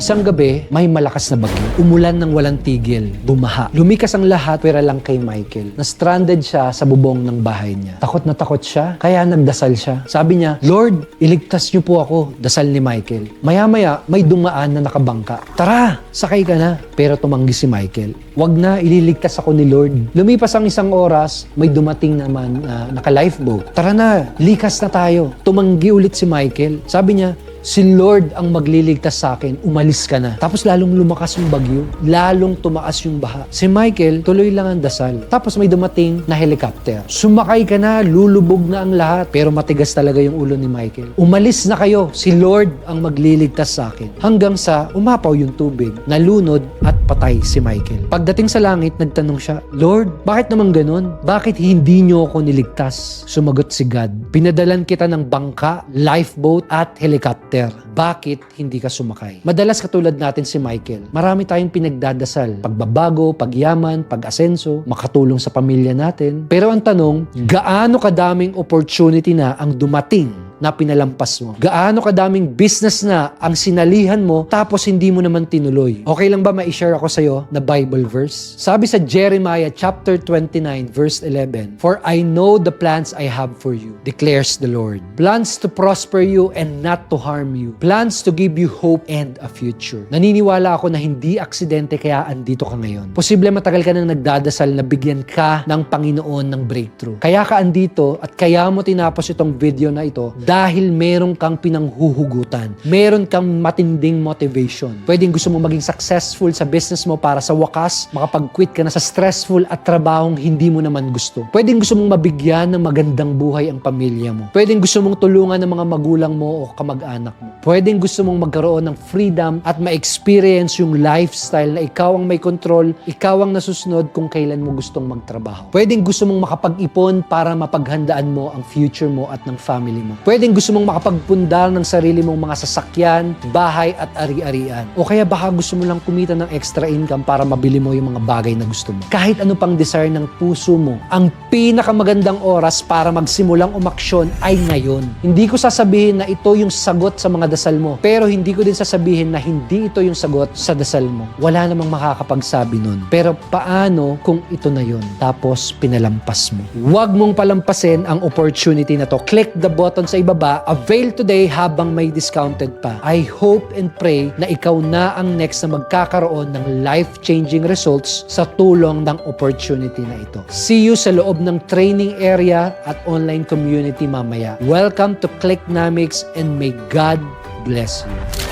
Isang gabi, may malakas na bagyo. Umulan ng walang tigil. Bumaha. Lumikas ang lahat, pera lang kay Michael. Na-stranded siya sa bubong ng bahay niya. Takot na takot siya, kaya nagdasal siya. Sabi niya, Lord, iligtas niyo po ako. Dasal ni Michael. Maya-maya, may dumaan na nakabangka. Tara, sakay ka na. Pero tumanggi si Michael. Wag na, ililigtas ako ni Lord. Lumipas ang isang oras, may dumating naman na naka-lifeboat. Tara na, likas na tayo. Tumanggi ulit si Michael. Sabi niya, si Lord ang magliligtas sa akin, umalis ka na. Tapos lalong lumakas yung bagyo, lalong tumaas yung baha. Si Michael, tuloy lang ang dasal. Tapos may dumating na helicopter. Sumakay ka na, lulubog na ang lahat. Pero matigas talaga yung ulo ni Michael. Umalis na kayo, si Lord ang magliligtas sa akin. Hanggang sa umapaw yung tubig, nalunod at patay si Michael. Pagdating sa langit, nagtanong siya, Lord, bakit naman ganun? Bakit hindi niyo ako niligtas? Sumagot si God, pinadalan kita ng bangka, lifeboat at helicopter. Bakit hindi ka sumakay? Madalas katulad natin si Michael, marami tayong pinagdadasal. Pagbabago, pagyaman, pag-asenso, makatulong sa pamilya natin. Pero ang tanong, gaano kadaming opportunity na ang dumating na pinalampas mo? Gaano kadaming business na ang sinalihan mo tapos hindi mo naman tinuloy? Okay lang ba ma-share ako sa'yo na Bible verse? Sabi sa Jeremiah chapter 29 verse 11, For I know the plans I have for you, declares the Lord. Plans to prosper you and not to harm you. Plans to give you hope and a future. Naniniwala ako na hindi aksidente kaya andito ka ngayon. Posible matagal ka nang nagdadasal na bigyan ka ng Panginoon ng breakthrough. Kaya ka andito at kaya mo tinapos itong video na ito dahil meron kang pinanghuhugutan. Meron kang matinding motivation. Pwedeng gusto mo maging successful sa business mo para sa wakas, makapag-quit ka na sa stressful at trabahong hindi mo naman gusto. Pwedeng gusto mong mabigyan ng magandang buhay ang pamilya mo. Pwedeng gusto mong tulungan ng mga magulang mo o kamag-anak mo. Pwedeng gusto mong magkaroon ng freedom at ma-experience yung lifestyle na ikaw ang may control, ikaw ang nasusunod kung kailan mo gustong magtrabaho. Pwedeng gusto mong makapag-ipon para mapaghandaan mo ang future mo at ng family mo. Pwedeng gusto mong makapagpundar ng sarili mong mga sasakyan, bahay at ari-arian. O kaya baka gusto mo lang kumita ng extra income para mabili mo yung mga bagay na gusto mo. Kahit ano pang desire ng puso mo, ang pinakamagandang oras para magsimulang umaksyon ay ngayon. Hindi ko sasabihin na ito yung sagot sa mga dasal mo, pero hindi ko din sasabihin na hindi ito yung sagot sa dasal mo. Wala namang makakapagsabi nun. Pero paano kung ito na yun? Tapos pinalampas mo. Huwag mong palampasin ang opportunity na to. Click the button sa ibaba, avail today habang may discounted pa. I hope and pray na ikaw na ang next na magkakaroon ng life-changing results sa tulong ng opportunity na ito. See you sa loob ng training area at online community mamaya. Welcome to Clicknomics and may God bless you.